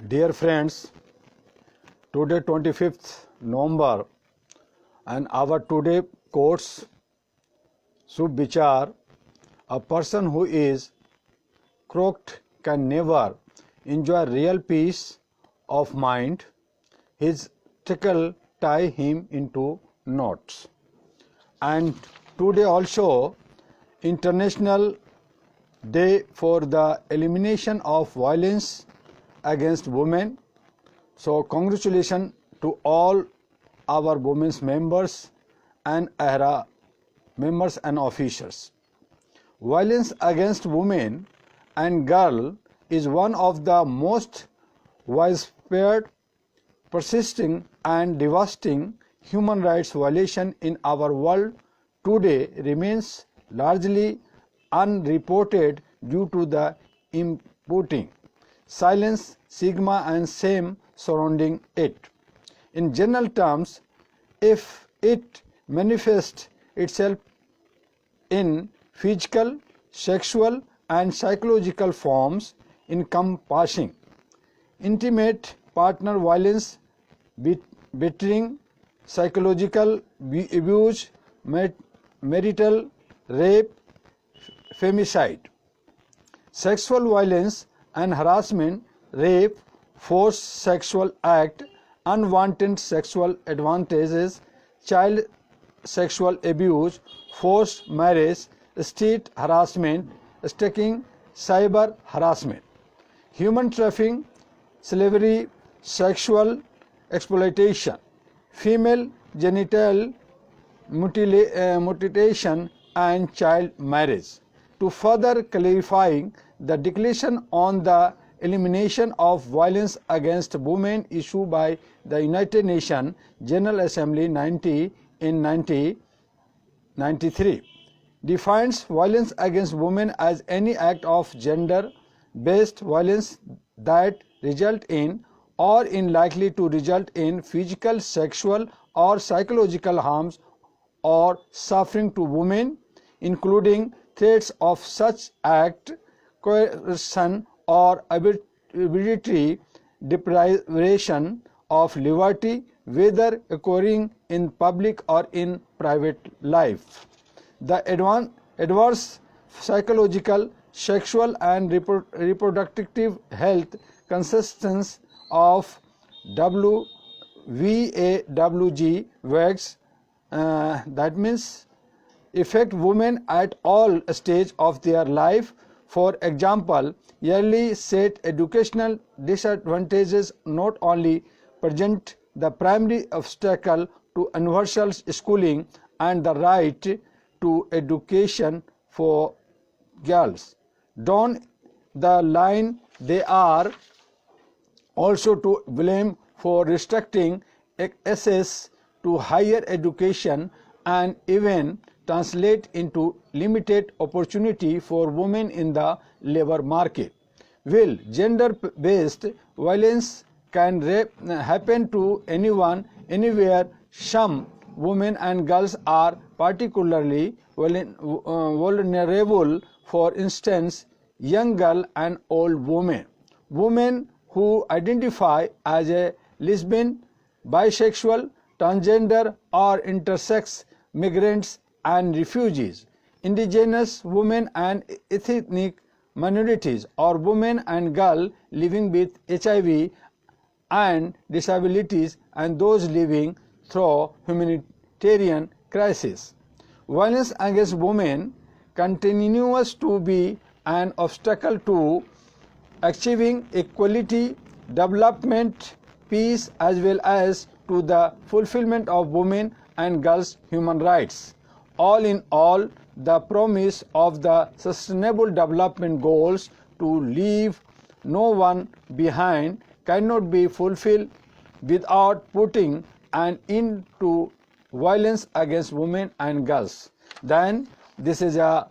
Dear friends, today 25th November and our today quotes Shubh Vichar, a person who is crooked can never enjoy real peace of mind. His tickle tie him into knots. And today also International Day for the Elimination of Violence against Women. So congratulations to all our women's members and AHRA members and officers. Violence against women and girls is one of the most widespread, persisting and devastating human rights violation in our world today remains largely unreported due to the imputing silence, stigma and shame surrounding it. In general terms, if it manifests itself in physical, sexual and psychological forms encompassing intimate partner violence, betraying, psychological abuse, marital rape, femicide, sexual violence and harassment, rape, forced sexual act, unwanted sexual advantages, child sexual abuse, forced marriage, street harassment, stalking, cyber harassment, human trafficking, slavery, sexual exploitation, female genital mutilation and child marriage. To further clarifying the declaration on the elimination of violence against women issued by the United Nations General Assembly 90 in 1993 defines violence against women as any act of gender-based violence that result in or is likely to result in physical, sexual or psychological harms or suffering to women, including threats of such act, coercion or arbitrary deprivation of liberty, whether occurring in public or in private life. The adverse psychological, sexual and reproductive health consistency of WVAWG works, that means affect women at all stages of their life. For example, early set educational disadvantages not only present the primary obstacle to universal schooling and the right to education for girls. Down the line, they are also to blame for restricting access to higher education and even translate into limited opportunity for women in the labor market. Well, gender-based violence can happen to anyone, anywhere. Some women and girls are particularly vulnerable, for instance, young girl and old women. Women who identify as a lesbian, bisexual, transgender or intersex, migrants and refugees, indigenous women and ethnic minorities, or women and girls living with HIV and disabilities, and those living through humanitarian crisis. Violence against women continues to be an obstacle to achieving equality, development, peace, as well as to the fulfillment of women and girls' human rights. All in all, the promise of the Sustainable Development Goals to leave no one behind cannot be fulfilled without putting an end to violence against women and girls. Then this is a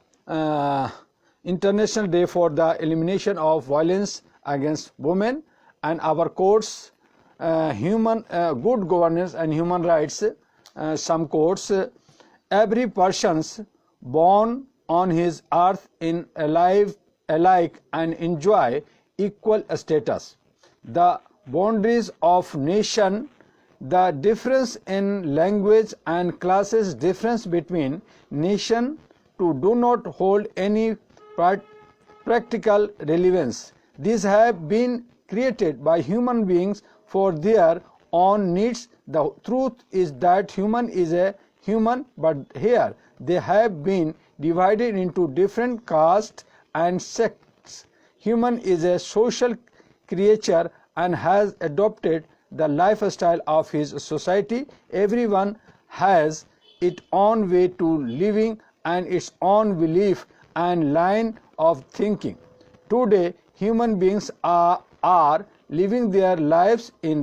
International Day for the Elimination of Violence against Women, and our quotes, good governance and human rights, some quotes, every person's born on his earth in alive alike and enjoy equal status. the boundaries of nation, the difference in language and classes difference between nation to do not hold any practical relevance. These have been created by human beings for their own needs. The truth is that human is a human, but here they have been divided into different castes and sects. Human is a social creature and has adopted the lifestyle of his society. Everyone has its own way to living and its own belief and line of thinking. Today, human beings are living their lives in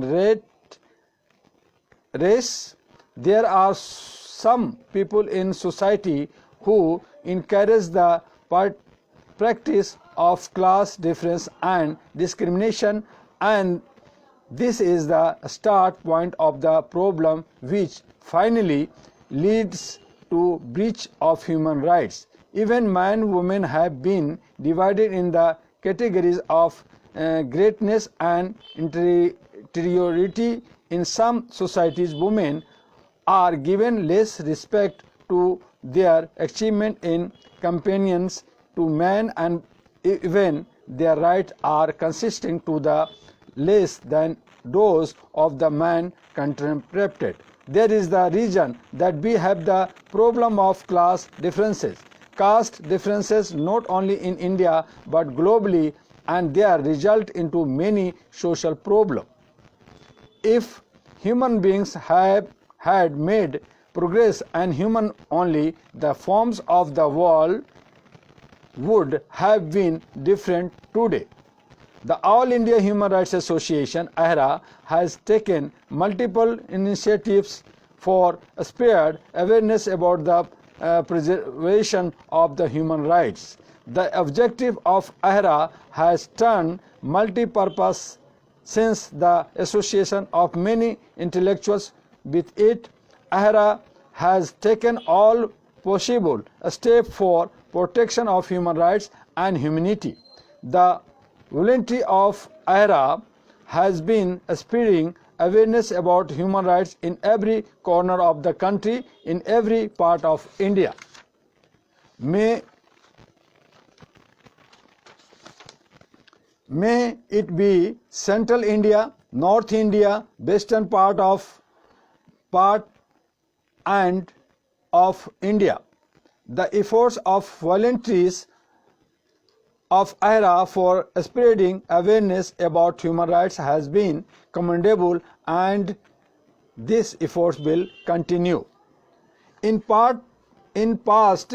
race. There are some people in society who encourage the practice of class difference and discrimination, and this is the start point of the problem, which finally leads to breach of human rights. Even man and women have been divided in the categories of greatness and inferiority. In some societies, women are given less respect to their achievement in companions to men, and even their rights are consistent to the less than those of the man contemplated. There is the reason that we have the problem of class differences. Caste differences not only in India but globally, and they result into many social problems. If human beings had made progress and human only, the forms of the world would have been different today. The All India Human Rights Association (AHRA) has taken multiple initiatives for spread awareness about the preservation of the human rights. The objective of AHRA has turned multi-purpose since the association of many intellectuals with it. AHRA has taken all possible steps for protection of human rights and humanity. The volunteer of AHRA has been spreading awareness about human rights in every corner of the country, in every part of India. May it be Central India, North India, Western part and of India. The efforts of volunteers of AHRA for spreading awareness about human rights has been commendable, and this efforts will continue. In past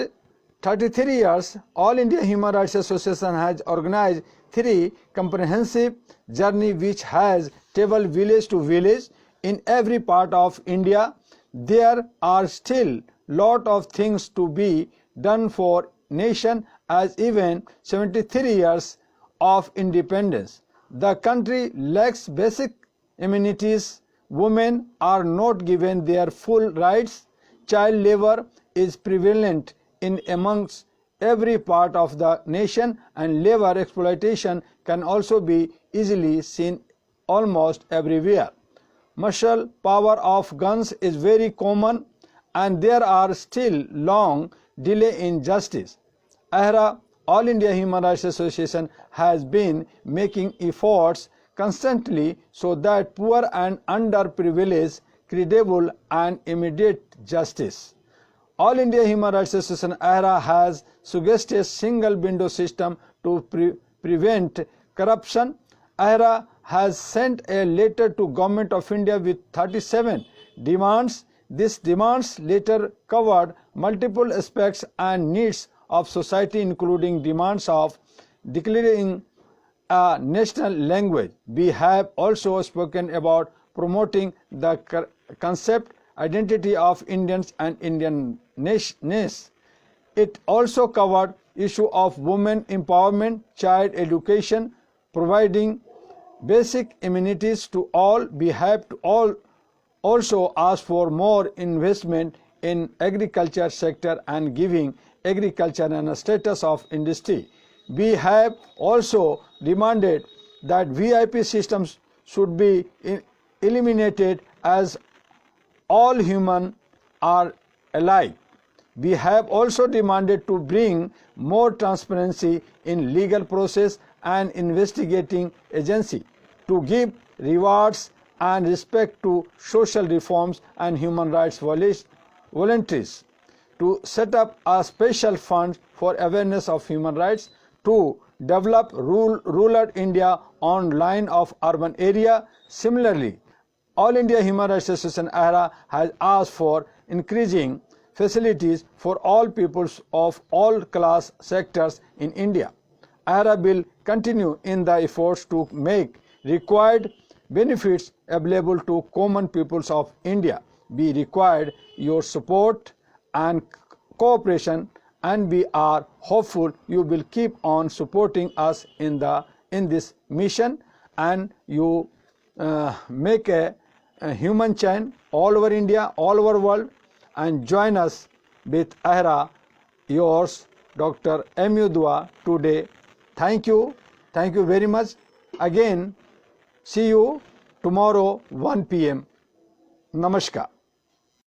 33 years, All India Human Rights Association has organized 3 comprehensive journey which has traveled village to village in every part of India. There are still lot of things to be done for nation, as even 73 years of independence. The country lacks basic amenities. Women are not given their full rights. Child labor is prevalent in amongst every part of the nation, and labor exploitation can also be easily seen almost everywhere. Martial power of guns is very common, and there are still long delay in justice. AHRA, All India Human Rights Association, has been making efforts constantly so that poor and underprivileged credible and immediate justice. All India Human Rights Association AHRA has suggested single window system to prevent corruption. AHRA has sent a letter to Government of India with 37 demands. These demands later covered multiple aspects and needs of society, including demands of declaring a national language. We have also spoken about promoting the concept identity of Indians and Indianness. It also covered issue of women empowerment, child education, providing basic amenities to all. We have to also ask for more investment in agriculture sector and giving agriculture and a status of industry. We have also demanded that VIP systems should be eliminated as all humans are alike. We have also demanded to bring more transparency in legal process and investigating agency, to give rewards and respect to social reforms and human rights voluntaries, to set up a special fund for awareness of human rights, to develop rural India on line of urban area. Similarly, All India Human Rights Association AHRA has asked for increasing facilities for all peoples of all class sectors in India. AHRA will continue in the efforts to make required benefits available to common peoples of India. We require your support and cooperation, and we are hopeful you will keep on supporting us in this mission, and you make a human chain all over India, all over world, and join us with AHRA. Yours, Dr. M.U. Dua, today. Thank you very much. Again, see you tomorrow 1 p.m. Namaskar.